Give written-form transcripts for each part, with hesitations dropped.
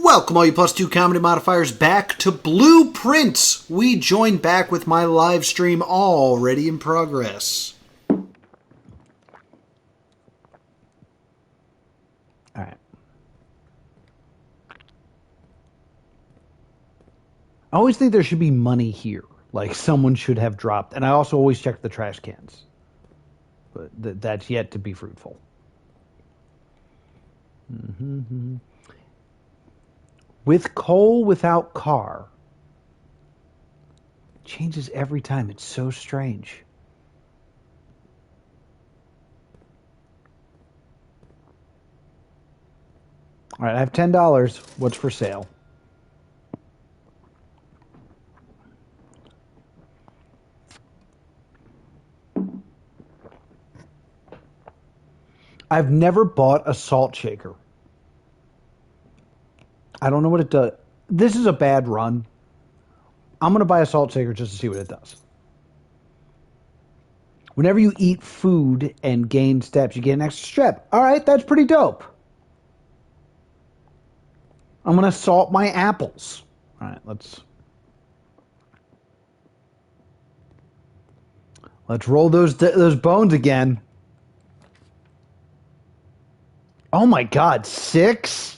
Welcome all you plus two comedy modifiers back to Blueprints. We join back with my live stream already in progress. Alright. I always think there should be money here. Like someone should have dropped. And I also always check the trash cans. But that's yet to be fruitful. Mm-hmm. With coal, without car. Changes every time. It's so strange. All right, I have $10. What's for sale? I've never bought a salt shaker. I don't know what it does. This is a bad run. I'm going to buy a salt shaker just to see what it does. Whenever you eat food and gain steps, you get an extra step. All right, that's pretty dope. I'm going to salt my apples. All right, let's roll those bones again. Oh my God, 6?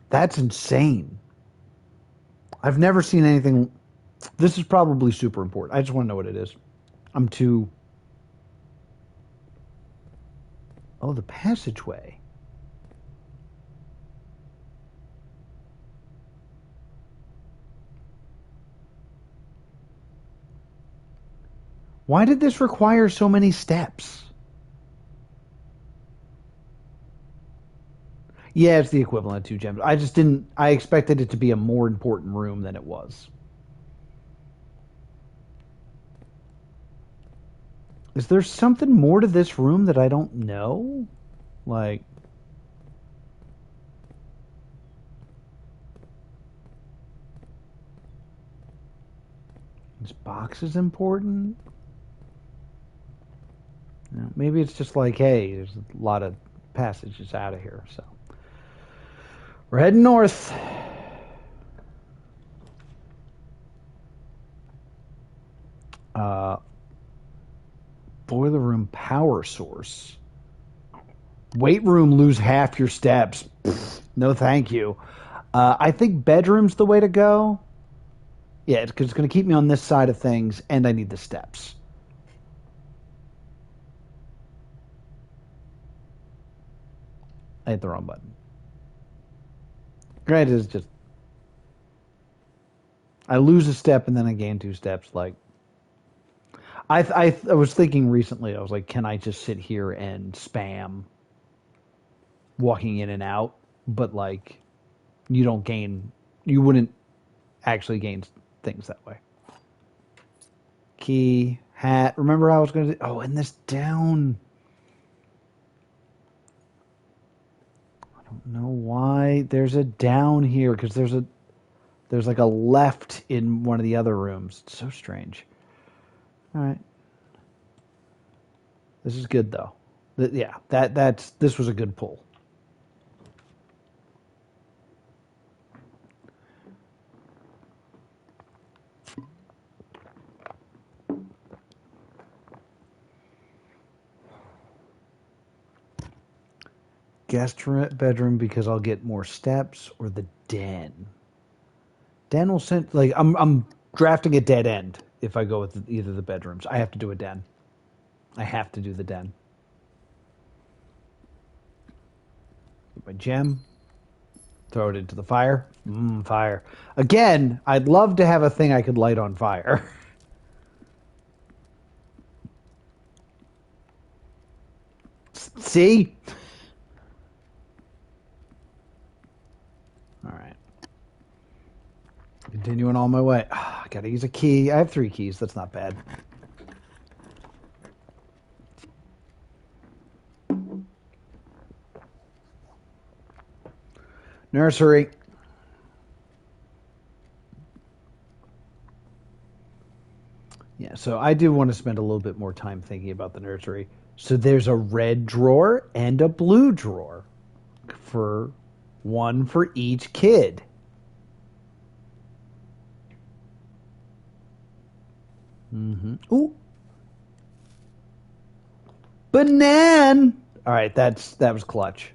That's insane. I've never seen anything. This is probably super important. I just want to know what it is. I'm too. Oh, the passageway. Why did this require so many steps? Yeah, it's the equivalent of 2 gems. I expected it to be a more important room than it was. Is there something more to this room that I don't know? Like... This box is important? No, maybe it's just like, hey, there's a lot of passages out of here, so... We're heading north. Boiler room power source. Weight room, lose half your steps. Pfft, no thank you. I think bedroom's the way to go. Yeah, it's going to keep me on this side of things, and I need the steps. I hit the wrong button. Granted, it's just... I lose a step, and then I gain 2 steps, like... I was thinking recently, I was like, can I just sit here and spam walking in and out? But, like, you wouldn't actually gain things that way. Key, hat. Remember how I was going to do... Oh, and this down... I don't know why there's a down here, because there's like a left in one of the other rooms. It's so strange. All right. This is good though. Yeah, this was a good pull. Guest bedroom because I'll get more steps, or the den. Den will send, like, I'm drafting a dead end if I go with either of the bedrooms. I have to do a den. I have to do the den. Get my gem. Throw it into the fire. Fire. Again, I'd love to have a thing I could light on fire. See? Continuing on my way. I gotta use a key. I have 3 keys. That's not bad. Nursery. Yeah, so I do want to spend a little bit more time thinking about the nursery. So there's a red drawer and a blue drawer. for one for each kid. Ooh. Banan! Alright, that was clutch.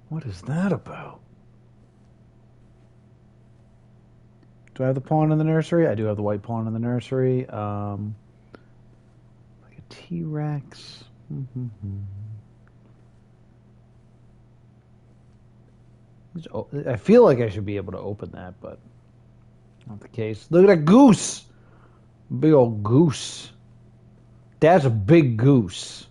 What is that about? Do I have the pawn in the nursery? I do have the white pawn in the nursery. Like a T-Rex. I feel like I should be able to open that, but not the case. Look at that goose! Big old goose. That's a big goose.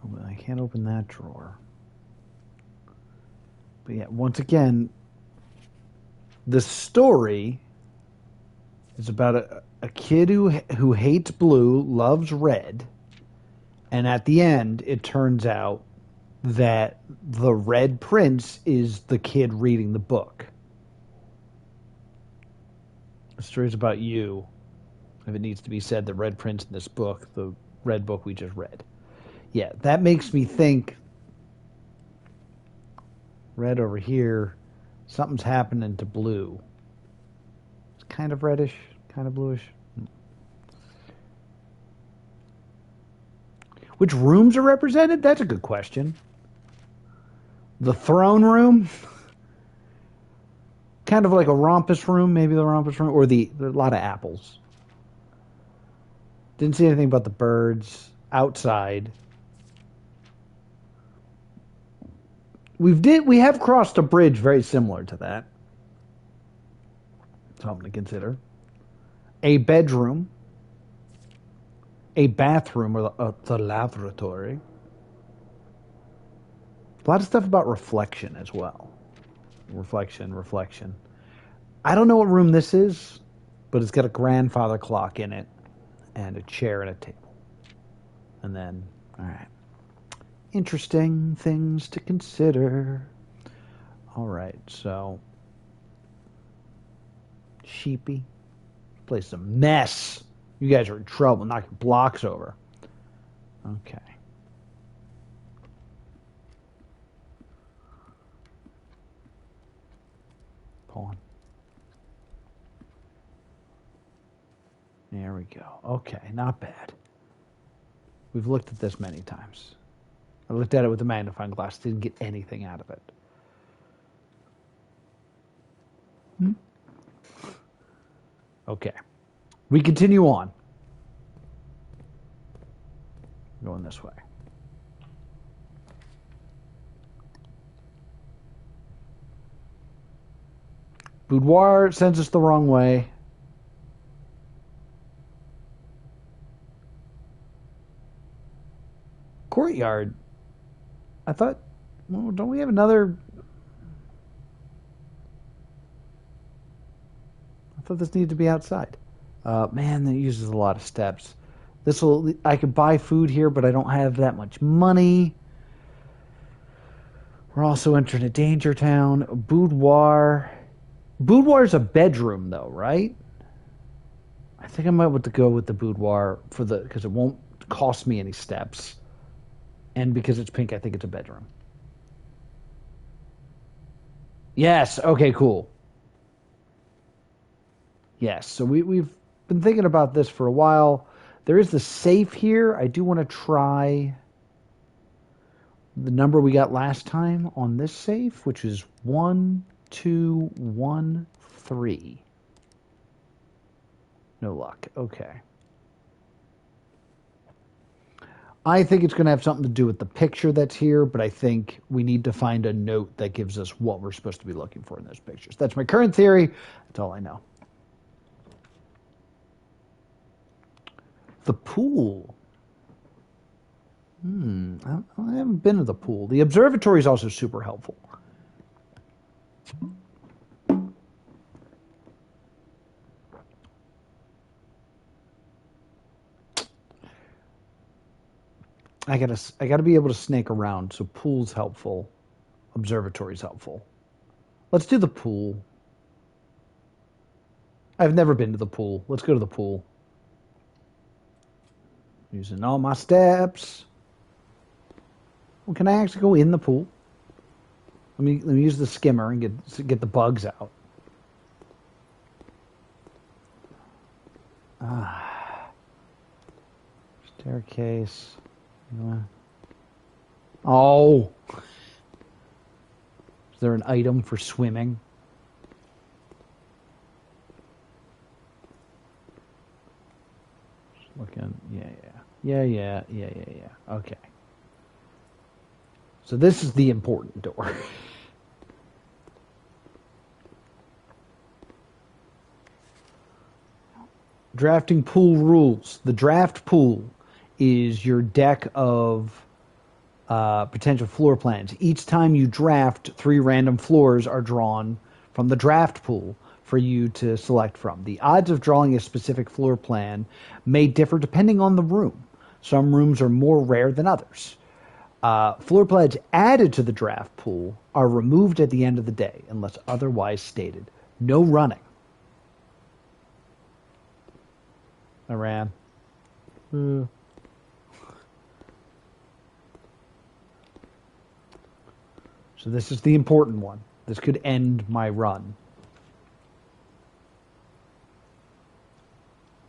Oh, I can't open that drawer. But yeah, once again, the story is about a kid who hates blue, loves red, and at the end, it turns out that the Red Prince is the kid reading the book. The story's about you. If it needs to be said, the Red Prince in this book, the red book we just read. Yeah, that makes me think red over here, something's happening to blue. It's kind of reddish, kind of bluish. Which rooms are represented? That's a good question. The throne room, kind of like a rompus room, maybe the rompus room, or a lot of apples. Didn't see anything about the birds outside. We have crossed a bridge very similar to that. Something to consider. A bedroom, a bathroom, or the lavatory. A lot of stuff about reflection as well. Reflection. I don't know what room this is, but it's got a grandfather clock in it, and a chair and a table. And then, all right. Interesting things to consider. All right, so sheepy. This place is a mess. You guys are in trouble. Knocking blocks over. Okay. Pawn. There we go. Okay, not bad. We've looked at this many times. I looked at it with a magnifying glass. Didn't get anything out of it. Okay. We continue on. Going this way. Boudoir sends us the wrong way. Courtyard. I thought, well, don't we have another? I thought this needed to be outside. Man, that uses a lot of steps. I could buy food here, but I don't have that much money. We're also entering a danger town. Boudoir. Boudoir's a bedroom, though, right? I think I might want to go with the boudoir because it won't cost me any steps. And because it's pink, I think it's a bedroom. Yes. Okay, cool. Yes. So we've been thinking about this for a while. There is the safe here. I do want to try the number we got last time on this safe, which is 1213. No luck. Okay. I think it's going to have something to do with the picture that's here, but I think we need to find a note that gives us what we're supposed to be looking for in those pictures. That's my current theory. That's all I know. The pool. I haven't been to the pool. The observatory is also super helpful. I gotta be able to snake around. So pool's helpful, observatory's helpful. Let's do the pool. I've never been to the pool. Let's go to the pool. Using all my steps. Well, can I actually go in the pool? Let me use the skimmer and get the bugs out. Staircase. Oh. Is there an item for swimming? Just looking. Yeah. Okay. So this is the important door. Drafting pool rules. The draft pool is your deck of potential floor plans. Each time you draft, 3 random floors are drawn from the draft pool for you to select from. The odds of drawing a specific floor plan may differ depending on the room. Some rooms are more rare than others. Floor plans added to the draft pool are removed at the end of the day unless otherwise stated. No running. I ran. So this is the important one. This could end my run.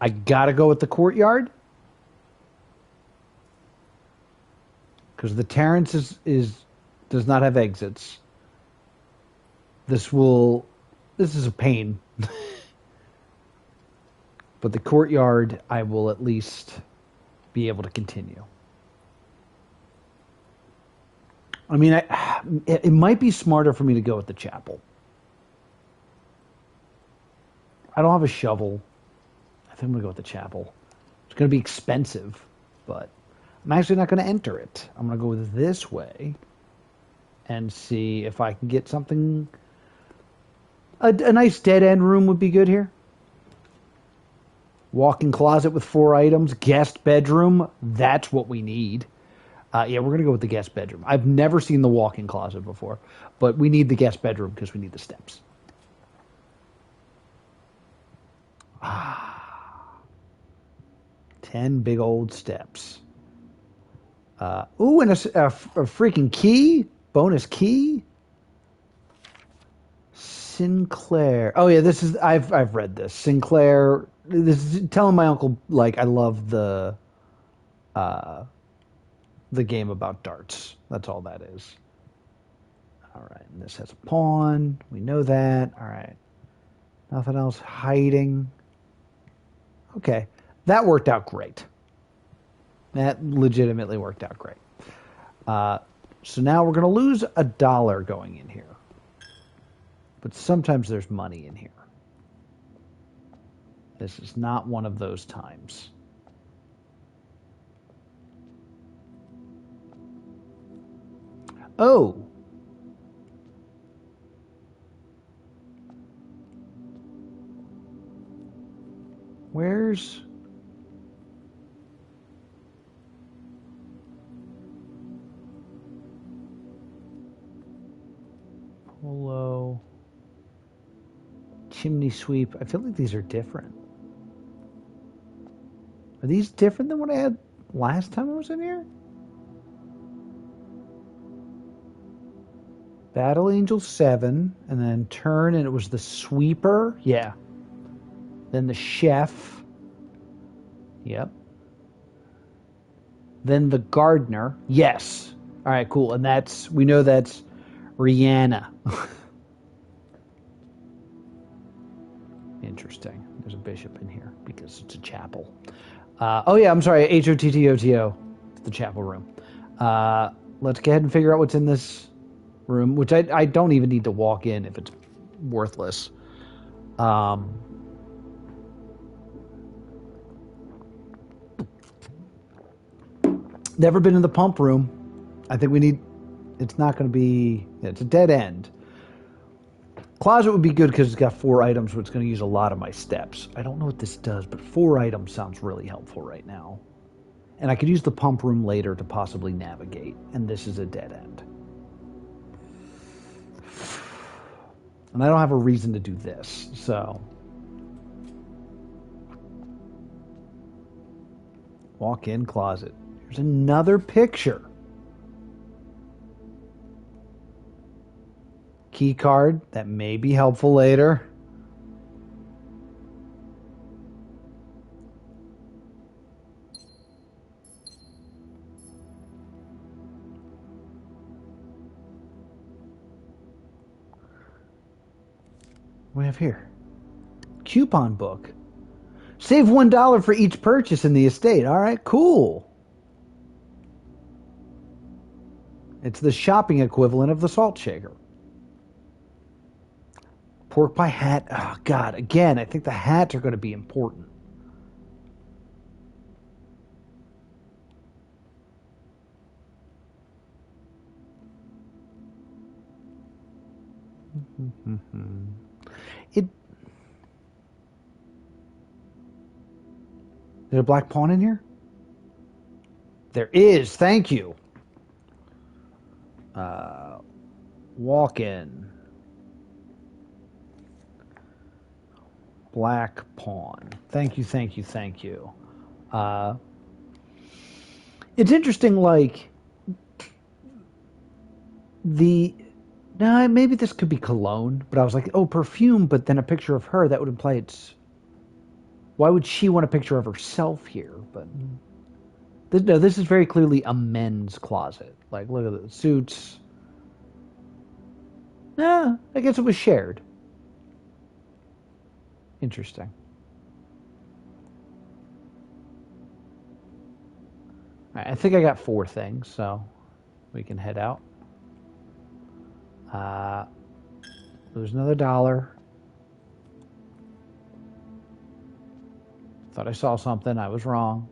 I gotta go with the courtyard. Because the Terrace does not have exits. This is a pain. But the courtyard, I will at least be able to continue. I mean, it might be smarter for me to go with the chapel. I don't have a shovel. I think I'm going to go with the chapel. It's going to be expensive, but I'm actually not going to enter it. I'm going to go this way and see if I can get something. A nice dead-end room would be good here. Walk-in closet with 4 items. Guest bedroom. That's what we need. Yeah, we're going to go with the guest bedroom. I've never seen the walk-in closet before, but we need the guest bedroom because we need the steps. 10 big old steps. Ooh, and a freaking key. Bonus key. Sinclair. Oh, yeah, this is... I've read this. Sinclair... This is telling my uncle, like, I love the game about darts. That's all that is. All right, and this has a pawn. We know that. All right. Nothing else hiding. Okay. That worked out great. That legitimately worked out great. So now we're going to lose $1 going in here. But sometimes there's money in here. This is not one of those times. Oh. Where's... Polo... Chimney sweep. I feel like these are different. Are these different than what I had last time I was in here? Battle Angel 7, and then turn, and it was the sweeper. Yeah. Then the chef. Yep. Then the gardener. Yes. All right, cool. And we know that's Rihanna. Interesting. There's a bishop in here because it's a chapel. Oh, yeah, I'm sorry. HOTTOTO. It's the chapel room. Let's go ahead and figure out what's in this room, which I don't even need to walk in if it's worthless. Never been in the pump room. I think we need... It's not going to be... It's a dead end. Closet would be good because it's got 4 items, so it's going to use a lot of my steps. I don't know what this does, but 4 items sounds really helpful right now. And I could use the pump room later to possibly navigate, and this is a dead end. And I don't have a reason to do this, so... Walk-in closet. There's another picture. Key card. That may be helpful later. What do we have here? Coupon book. Save $1 for each purchase in the estate. All right, cool. It's the shopping equivalent of the salt shaker. Pork pie hat. Oh, God. Again, I think the hats are going to be important. There's a black pawn in here? There is. Thank you. Walk in. Black pawn. Thank you, thank you, thank you. It's interesting, like, maybe this could be cologne, but I was like, oh, perfume, but then a picture of her, that would imply it's... Why would she want a picture of herself here? But no, this is very clearly a men's closet. Like, look at the suits. I guess it was shared. Interesting. All right, I think I got 4 things, so we can head out. There's another $1. Thought I saw something. I was wrong.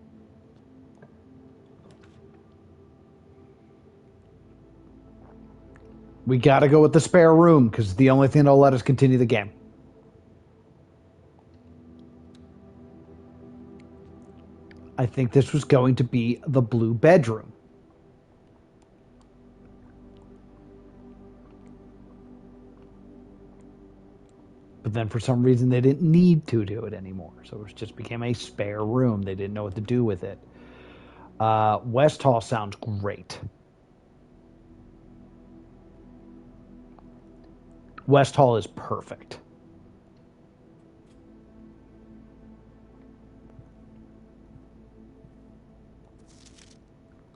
We got to go with the spare room because it's the only thing that'll let us continue the game. I think this was going to be the blue bedroom. But then for some reason they didn't need to do it anymore. So it just became a spare room. They didn't know what to do with it. West Hall sounds great. West Hall is perfect.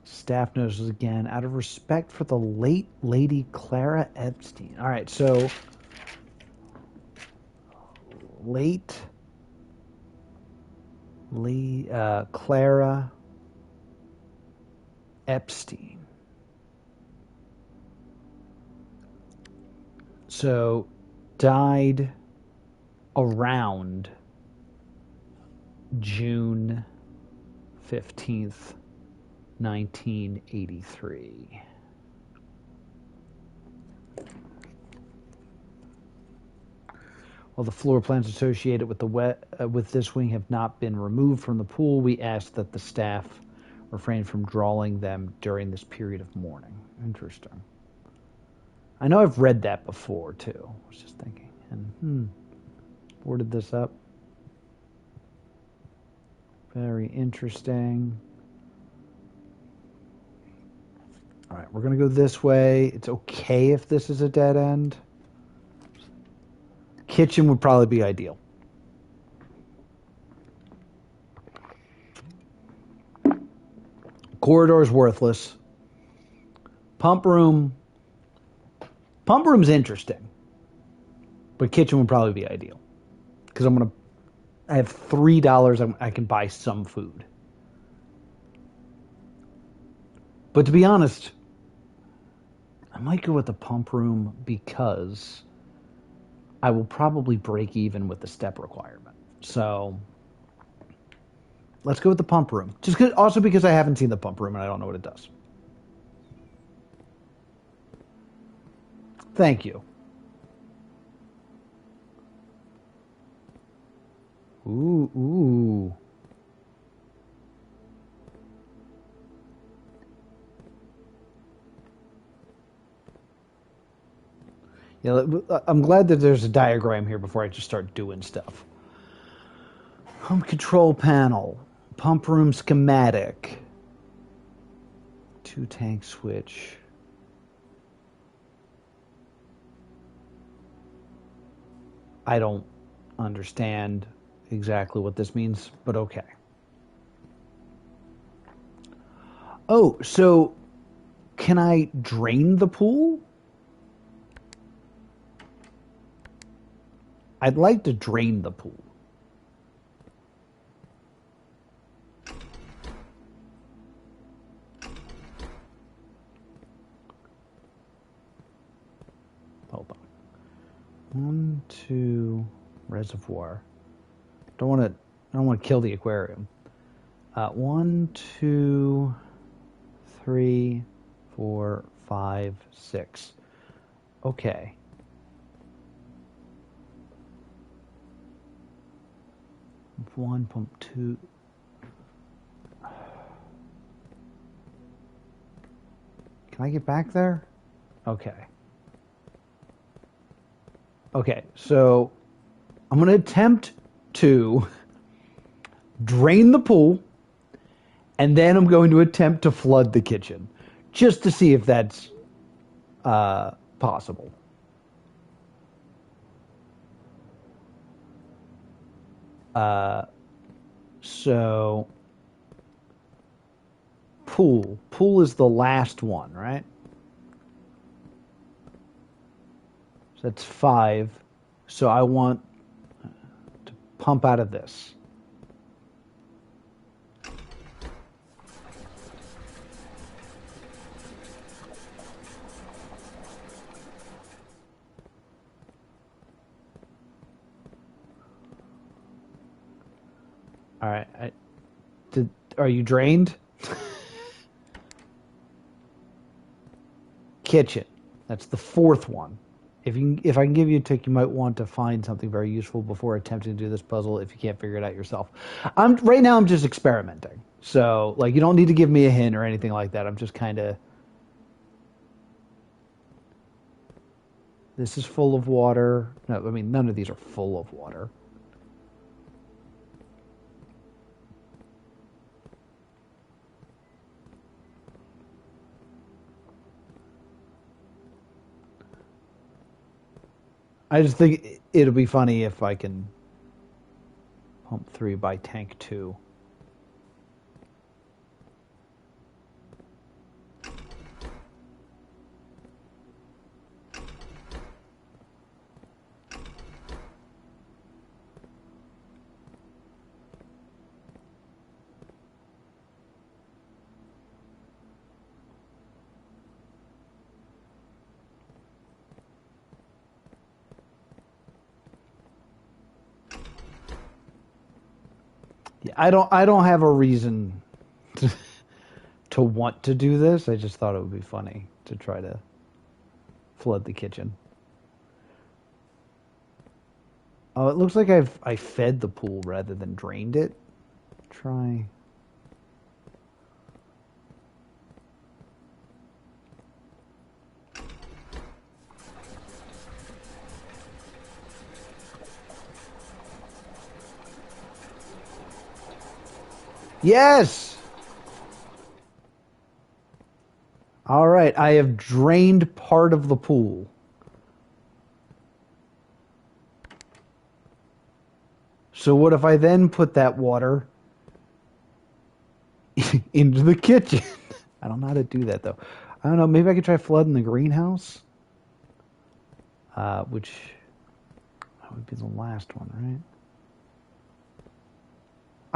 Staff notices again, out of respect for the late Lady Clara Epstein. All right, so late Clara Epstein. So died around June 15th, 1983. While the floor plans associated with with this wing have not been removed from the pool, we ask that the staff refrain from drawing them during this period of mourning. Interesting. I know I've read that before too. I was just thinking, and boarded this up. Very interesting. All right, we're gonna go this way. It's okay if this is a dead end. Kitchen would probably be ideal. Corridor's worthless. Pump room's interesting, but kitchen would probably be ideal because I have $3. I can buy some food. But to be honest, I might go with the pump room because I will probably break even with the step requirement. So let's go with the pump room. Also because I haven't seen the pump room and I don't know what it does. Thank you. Ooh. Yeah, I'm glad that there's a diagram here before I just start doing stuff. Home control panel. Pump room schematic. 2 tank switch. I don't understand exactly what this means, but okay. Oh, so can I drain the pool? I'd like to drain the pool. Hold on. 1, 2, reservoir. I don't want to kill the aquarium. 1, 2, 3, 4, 5, 6. Okay. Pump 1, pump 2. Can I get back there? Okay. Okay, so I'm going to attempt to drain the pool, and then I'm going to attempt to flood the kitchen, just to see if that's possible. So pool. Pool is the last one, right? So that's 5. So I want to pump out of this. All right. Are you drained? Kitchen. That's the 4th one. If I can give you a tick, you might want to find something very useful before attempting to do this puzzle if you can't figure it out yourself. Right now I'm just experimenting. So, like, you don't need to give me a hint or anything like that. I'm just kind of... This is full of water. No, I mean, none of these are full of water. I just think it'll be funny if I can pump 3 by tank 2. Yeah, I don't have a reason to want to do this. I just thought it would be funny to try to flood the kitchen. Oh, it looks like I fed the pool rather than drained it. Try. Yes! All right, I have drained part of the pool. So what if I then put that water into the kitchen? I don't know how to do that, though. I don't know, maybe I could try flooding the greenhouse? Which that would be the last one, right?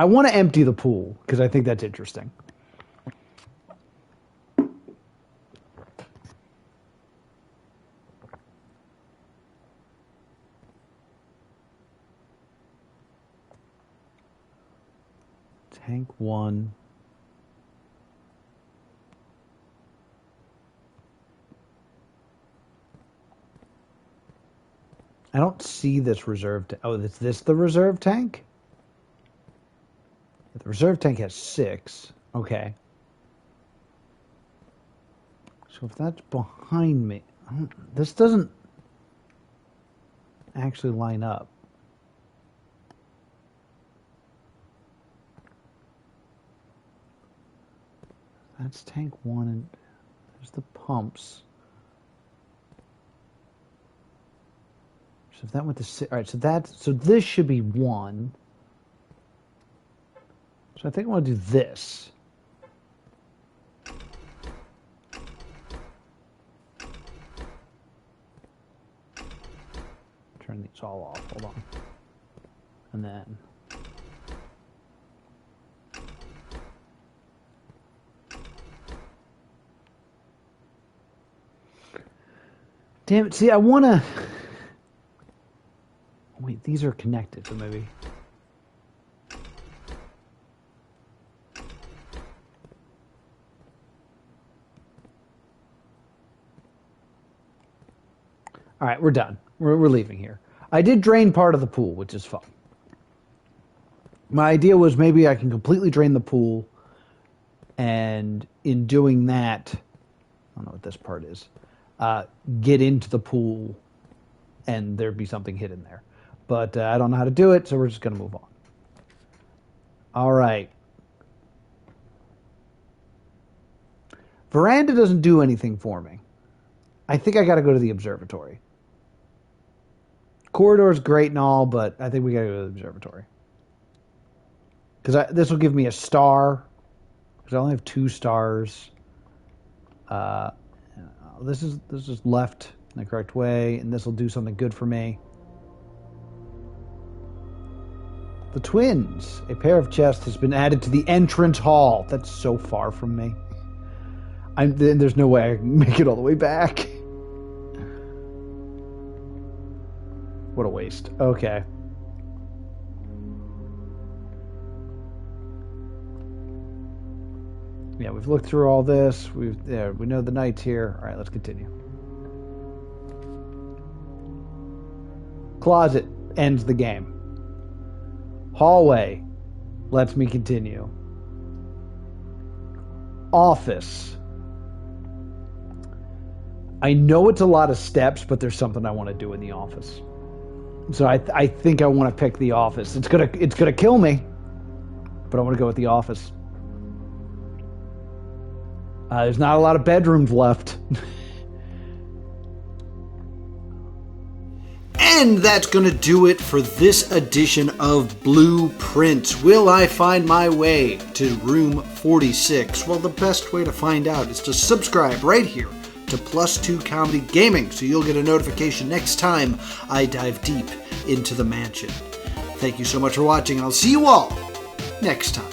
I want to empty the pool, because I think that's interesting. Tank 1. I don't see this reserve. Oh, is this the reserve tank? The reserve tank has 6. Okay. So if that's behind me, this doesn't actually line up. that's tank 1, and there's the pumps. So if that went to... All right, so this should be 1. So I think I want to do this. Turn these all off. Hold on. And then... Damn it. See, I want to... Wait, these are connected, so maybe... All right, we're done. We're leaving here. I did drain part of the pool, which is fun. My idea was maybe I can completely drain the pool, and in doing that, I don't know what this part is, get into the pool, and there'd be something hidden there. But I don't know how to do it, so we're just going to move on. All right. Veranda doesn't do anything for me. I think I got to go to the observatory. Corridor's great and all, but I think we got to go to the observatory. Because this will give me a star. Because I only have 2 stars. This is left in the correct way, and this will do something good for me. The twins. A pair of chests has been added to the entrance hall. That's so far from me. There's no way I can make it all the way back. What a waste. Okay. Yeah, we've looked through all this. We know the knight's here. All right, let's continue. Closet ends the game. Hallway lets me continue. Office. I know it's a lot of steps, but there's something I want to do in the office. So I think I want to pick the office. It's gonna kill me, but I want to go with the office. There's not a lot of bedrooms left. And that's going to do it for this edition of Blueprint. Will I find my way to room 46? Well, the best way to find out is to subscribe right here to +2 Comedy Gaming, so you'll get a notification next time I dive deep into the mansion. Thank you so much for watching, and I'll see you all next time.